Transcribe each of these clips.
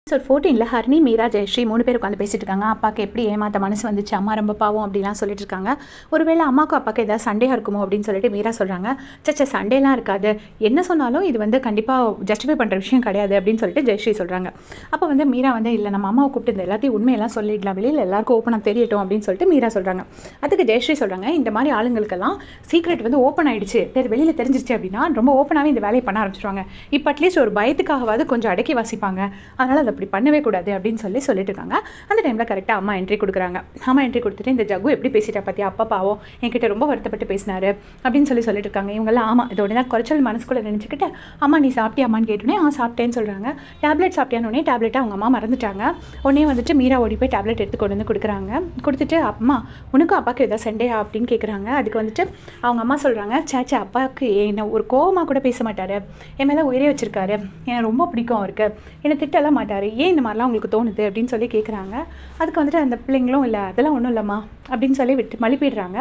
Episode 14ல் Harini, Meera, Jayashree 3 பேர் உட்காந்து பேசிட்டு இருக்காங்க. அப்பாவுக்கு எப்படி ஏமாத்த மனசு வந்துச்சு, அம்மா ரொம்ப பாவம் அப்படிலாம் சொல்லிட்டு இருக்காங்க. ஒருவேளை அம்மாவுக்கும் அப்பாவுக்கு ஏதாவது சண்டையாக இருக்குமோ அப்படின்னு சொல்லிட்டு மீரா சொல்கிறாங்க. சச்ச சண்டைலாம் இருக்காது, என்ன சொன்னாலும் இது கண்டிப்பாக ஜஸ்டிஃபை பண்ணுற விஷயம் கிடையாது அப்படின்னு சொல்லிட்டு ஜெயஸ்ரீ சொல்கிறாங்க. அப்போ மீரா இல்லை நம்ம அம்மாவை கூப்பிட்டு இந்த எல்லாத்தையும் உண்மையெல்லாம் சொல்லிடலாம், வெளியில் எல்லாருக்கும் ஓப்பனாக தெரியட்டும் அப்படின்னு சொல்லிட்டு மீரா சொல்கிறாங்க. அதுக்கு ஜெயஸ்ரீ சொல்கிறாங்க, இந்த மாதிரி ஆளுங்களுக்கெல்லாம் சீக்ரெட் ஓப்பன் ஆகிடுச்சு, வெளியில் தெரிஞ்சிருச்சு அப்படின்னா ரொம்ப ஓப்பனாகவே இந்த வேலையை பண்ண ஆரம்பிச்சிருவாங்க. இப்போ அட்லீஸ்ட் ஒரு பயத்துக்காகவாது கொஞ்சம் அடக்கி வாசிப்பாங்க, அதனால் அதை அப்படி பண்ணவே கூடாது அப்படின்னு சொல்லிட்டு இருக்காங்க. அந்த டைமில் கரெக்டாக அம்மா என்ட்ரி கொடுக்குறாங்க. அம்மா என்ட்ரி கொடுத்துட்டு இந்த ஜகு எப்படி பேசிட்டா பார்த்தியா, அப்பா பாவம் என்கிட்ட ரொம்ப வருத்தப்பட்டு பேசினாரு அப்படின்னு சொல்லிட்டு இருக்காங்க. இவங்கெல்லாம் ஆமாம் இதோட தான் குறைச்சல் மனசுக்குள்ளே நினச்சிக்கிட்டு அம்மா நீ சாப்பிட்டியாமான்னு கேட்டோன்னே சாப்பிட்டேன்னு சொல்கிறாங்க. டேப்லெட் சாப்பிட்டியானோடனே டேப்லெட்டை அவங்க அம்மா மறந்துட்டாங்க. உடனே மீரா ஓடி போய் டேப்லெட் எடுத்து கொண்டு வந்து கொடுக்குறாங்க. கொடுத்துட்டு அம்மா உனக்கும் அப்பாவுக்கு எதாவது சண்டையா அப்படின்னு கேட்குறாங்க. அதுக்கு அவங்க அம்மா சொல்கிறாங்க, சேச்சா அப்பாவுக்கு என்ன ஒரு கோவமாக கூட பேச மாட்டார், என் மேலே உயிரே வச்சிருக்காரு, எனக்கு ரொம்ப பிடிக்கும் அவருக்கு, என்னை திட்டலாம் மாட்டார், ஏன் இந்த மாதிரிலாம் உங்களுக்கு தோணுது அப்படின்னு சொல்லி கேட்குறாங்க. அதுக்கு அந்த பிள்ளைங்களும் இல்லை அதெல்லாம் ஒன்றும் இல்லைம்மா அப்படின்னு சொல்லி விட்டு மழுப்பிடுறாங்க.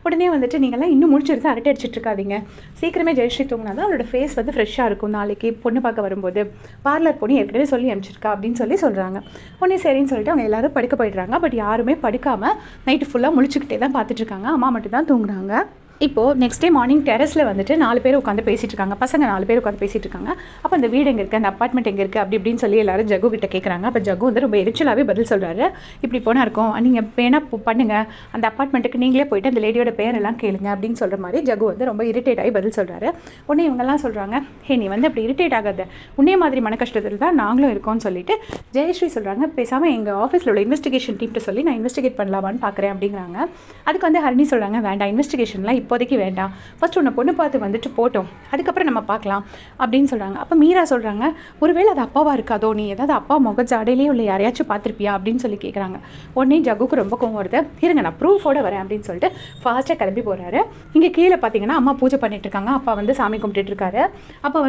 உடனே நீங்கள்லாம் இன்னும் முடிச்சிருந்தா அரட்டை அடிச்சிட்டு இருக்காதீங்க, சீக்கிரமே ஜெயஸ்ரீ தூங்கினா தான் அவளோட ஃபேஸ் ஃப்ரெஷ்ஷாக இருக்கும், நாளைக்கு பொண்ணு பார்க்க வரும்போது பார்லர் பொண்ணு ஏற்கனவே சொல்லி அனுப்பிச்சிருக்கா அப்படின்னு சொல்கிறாங்க. உடனே சரின்னு சொல்லிட்டு அவங்க எல்லாரும் படுக்க போயிடுறாங்க. பட் யாருமே படுக்காமல் நைட்டு ஃபுல்லாக முழிச்சுக்கிட்டே தான் பார்த்துட்டு இருக்காங்க. அம்மா மட்டும் தான் தூங்குறாங்க. இப்போது நெக்ஸ்ட் டே மார்னிங் டெரஸில் 4 பேர் உட்காந்து பேசிகிட்டு இருக்காங்க. பசங்க 4 பேர் உட்காந்து பேசிகிட்டு இருக்காங்க. அப்போ அந்த வீடு எங்கே இருக்குது, அந்த அப்பார்ட்மெண்ட் எங்கே இருக்குது அப்படி இப்படின்னு சொல்லி எல்லாரும் ஜகு கிட்ட கேட்குறாங்க. அப்போ ஜகு ரொம்ப எரிச்சலாகவே பதில் சொல்கிறாரு. இப்படி போனால் இருக்கும், நீங்கள் வேணா பண்ணுங்கள், அந்த அப்பார்ட்மெண்ட்டுக்கு நீங்களே போயிட்டு அந்த லேடியோட பேரெல்லாம் கேளுங்க அப்படின்னு சொல்கிற மாதிரி ஜகு ரொம்ப இரிட்டேட் ஆகி பதில் சொல்கிறாரு. உடனே இவங்கெல்லாம் சொல்கிறாங்க, ஹே நீ அப்படி இரிட்டேட் ஆகாத, உன்னே மாதிரி மன கஷ்டத்தில் தான் நாங்களும் இருக்கோம்னு சொல்லிட்டு ஜெயஸ்ரீ சொல்கிறாங்க. பேசாமல் எங்கள் ஆஃபீஸில் உள்ள இன்வெஸ்டிகேஷன் டீம்கிட்ட சொல்லி நான் இன்வெஸ்டிகேட் பண்ணலாமான்னு பார்க்குறேன் அப்படிங்கிறாங்க. அதுக்கு ஹரிணி சொல்கிறாங்க, வேண்டாம் இன்வெஸ்டிகேஷன்லாம் இப்போதைக்கு வேண்டாம், ஃபர்ஸ்ட் உன்னை பொண்ணு பார்த்து போட்டோம், அதுக்கப்புறம் நம்ம பார்க்கலாம் அப்படின்னு சொல்கிறாங்க. அப்போ மீரா சொல்கிறாங்க, ஒருவேளை அது அப்பாவாக இருக்காதோ, நீ ஏதாவது அப்பா முகஜாடையிலே உள்ள யாரையாச்சும் பார்த்துருப்பியா அப்படின்னு சொல்லி கேட்குறாங்க. உடனே ஜகுக்கு ரொம்ப கோவம் வருது. இருங்க நான் ப்ரூஃபோட வரேன் அப்படின்னு சொல்லிட்டு ஃபாஸ்ட்டாக கிளம்பி போகிறாரு. இங்கே கீழே பார்த்தீங்கன்னா அம்மா பூஜை பண்ணிட்டு இருக்காங்க, அப்பா சாமி கும்பிட்டுட்டு இருக்காரு. அப்போ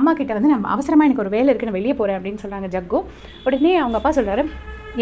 அம்மா கிட்ட நம்ம அவசரமாக எனக்கு ஒரு வேலை இருக்குது நான் வெளியே போகிறேன் அப்படின்னு சொல்கிறாங்க ஜக்கு. உடனே அவங்க அப்பா சொல்கிறாரு,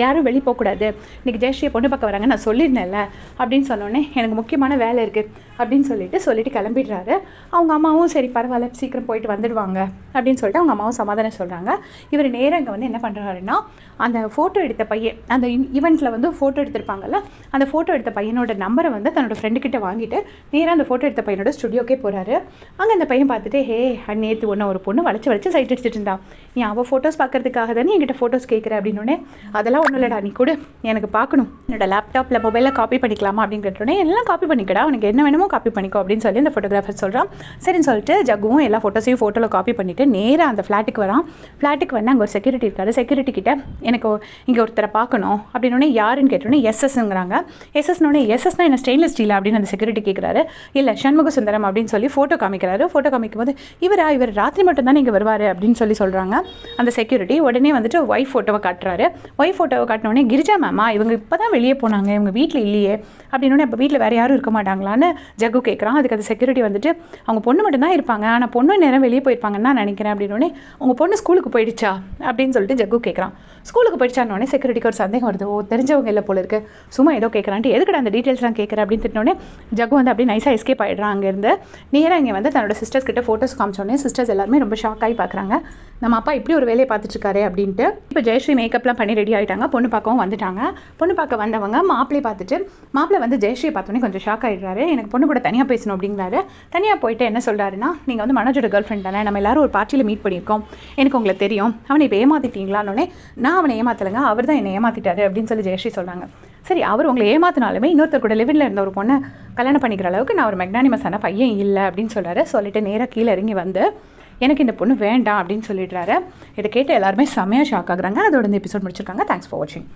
யாரும் வெளியே போகக்கூடாது, இன்றைக்கி ஜெயஸ்ரீயை பொண்ணு பார்க்க வராங்க நான் சொல்லியிருந்தேன்ல அப்படின்னு சொன்னோடனே எனக்கு முக்கியமான வேலை இருக்குது அப்படின்னு சொல்லிட்டு கிளம்பிடுறாரு. அவங்க அம்மாவும் சரி பரவாயில்ல சீக்கிரம் போயிட்டு வந்துடுவாங்க அப்படின்னு சொல்லிட்டு அவங்க அம்மாவும் சமாதானம் சொல்கிறாங்க. இவர் நேராக இங்கே என்ன பண்ணுறாருன்னா, அந்த ஃபோட்டோ எடுத்த பையன் அந்த ஈவெண்ட்டில் ஃபோட்டோ எடுத்திருப்பாங்கல்ல, அந்த ஃபோட்டோ எடுத்த பையனோட நம்பரை தன்னோட ஃப்ரெண்டுக்கிட்ட வாங்கிட்டு நேராக அந்த ஃபோட்டோ எடுத்த பையனோட ஸ்டுடியோக்கே போகிறாரு. அங்கே அந்த பையன் பார்த்துட்டு, ஹே நேற்று ஒரு பொண்ணு வளைச்சு சைட் அடிச்சிட்டு இருந்தா, நீ அவள் ஃபோட்டோஸ் பார்க்கறதுக்காக தானே என்கிட்ட ஃபோட்டோஸ் கேட்குற அப்படின்னோடனே, அதெல்லாம் ஒன்றும் இல்லைடா, நீ கூட எனக்கு பார்க்கணும், என்னோட லேப்டாப்பில் மொபைலில் காப்பி பண்ணிக்கலாமா அப்படின்னு கேட்டோடனே, எல்லாம் காப்பி பண்ணிக்கடா, உனக்கு என்ன வேணுமோ காப்பி பண்ணிக்கோ அப்படின்னு சொல்லி அந்த ஃபோட்டோகிராஃபர் சொல்கிறான். சரின்னு சொல்லிட்டு ஜகுவும் எல்லா ஃபோட்டோஸையும் ஃபோட்டோவில் காப்பி பண்ணிவிட்டு நேராக அந்த ஃப்ளாட்டுக்கு வரான். ஃப்ளாட்டுக்கு அங்கே ஒரு செக்யூரிட்டி இருக்காரு. செக்யூரிட்டி கிட்ட எனக்கு இங்கே ஒருத்தரை பார்க்கணும் அப்படின்னோடனே யாருன்னு கேட்டோன்னே எஸ்எஸ்ங்கிறாங்க. எஸ்எஸ்னோடனே எஸ்எஸ்னா என்ன ஸ்டெயின்லெஸ் ஸ்டீல் அப்படின்னு அந்த செக்யூரிட்டி கேட்குறாரு. இல்லை சண்முக சுந்தரம் அப்படின்னு சொல்லி ஃபோட்டோ காமிக்கிறாரு. ஃபோட்டோ காமிக்கும் போது இவர் ராத்திரி மட்டும் தான் இங்கே வருவார் அப்படின்னு சொல்கிறாங்க அந்த செக்யூரிட்டி. உடனே ஒய்ஃப் ஃபோட்டோவை காட்டுறாரு. ஒய்ஃப் ஃபோட்டோவை காட்டினோடனே, கிரிஜா மேமா இவங்க இப்போ தான் வெளியே போனாங்க, இவங்க வீட்டில் இல்லையே அப்படின்னோடனே, அப்போ வீட்டில் வேறு யாரும் இருக்க மாட்டாங்களான்னு ஜகு கேட்குறான். அதுக்கு அந்த செக்யூரிட்டி அவங்க பொண்ணு மட்டும் தான் இருப்பாங்க, ஆனால் பொண்ணு நேரம் வெளியே போயிருப்பாங்கன்னு நான் நினைக்கிறேன் அப்படின்னோடனே, உங்கள் பொண்ணு ஸ்கூலுக்கு போயிடுச்சா அப்படின்னு சொல்லிட்டு ஜகு கேட்குறான். ஸ்கூலுக்கு போயிடுச்சானோடனே செக்யூரிட்டிக்கு ஒரு சந்தேகம் வருது, தெரிஞ்சவங்க இல்லை போல இருக்கு, சும்மா ஏதோ கேட்குறான்ட்டு எதுக்கட அந்த டீட்டெயில்ஸ்லாம் கேட்குறேன் அப்படின்னு திட்டோடனே ஜகு அப்படியே நைஸாக எஸ்கேப் ஆகிடுறான் அங்கேருந்து. நேராக இங்கே தன்னோட சிஸ்டர்ஸ் கிட்ட ஃபோட்டோஸ் காமிச்சோடனே சிஸ்டர்ஸ் எல்லாருமே ரொம்ப ஷாக் ஆகி பார்க்குறாங்க, நம்ம அப்பா இப்படி ஒரு வேலையை பார்த்துட்டு இருக்காரு அப்படின்ட்டு. இப்போ ஜெயஸ்ரீ மேக்கப்லாம் பண்ணி ரெடி ஆகிட்டாங்க, பொண்ணு பார்க்கவும் வந்துட்டாங்க. பொண்ணு பார்க்க வந்தவங்க மாப்பிள்ளை பார்த்துட்டு மாப்பிள்ளை ஜெயஸ்ரீயை பார்த்தோன்னே கொஞ்சம் ஷாக் ஆகிடுறாரு. எனக்கு பொண்ணு கூட தனியாக பேசணும் அப்படிங்கிறாரு. தனியாக போயிட்டு என்ன சொல்கிறாருன்னா, நீங்கள் மனோஜோட கேர்ள் ஃப்ரெண்ட் தானே, நம்ம எல்லாரும் ஒரு பார்ட்டியில் மீட் பண்ணியிருக்கோம், எனக்கு உங்களை தெரியும், அவனை இப்போ ஏமாற்றிட்டீங்களான்னொடனே, நான் அவனை ஏமாத்தலைங்க, அவர் தான் என்னை ஏமாற்றிட்டாரு அப்படின்னு சொல்லி ஜெயஸ்ரீ சொல்கிறாங்க. சரி அவர் உங்களை ஏமாத்தினாலுமே இன்னொருத்தர் கூட லிவினில் இருந்த ஒரு பொண்ணை கல்யாணம் பண்ணிக்கிற அளவுக்கு நான் ஒரு மெக்னானிமஸான பையன் இல்லை அப்படின்னு சொல்லிட்டு நேராக கீழே இறங்கி எனக்கு இந்த பொண்ணு வேண்டாம் அப்படின்னு சொல்லிடுறாரு. இதை கேட்டு எல்லாருமே செமையாக ஷாக் ஆகுறாங்க. அதோட இந்த எபிசோட் முடிச்சிருக்காங்க. தேங்க்ஸ் ஃபார் வாட்சிங்.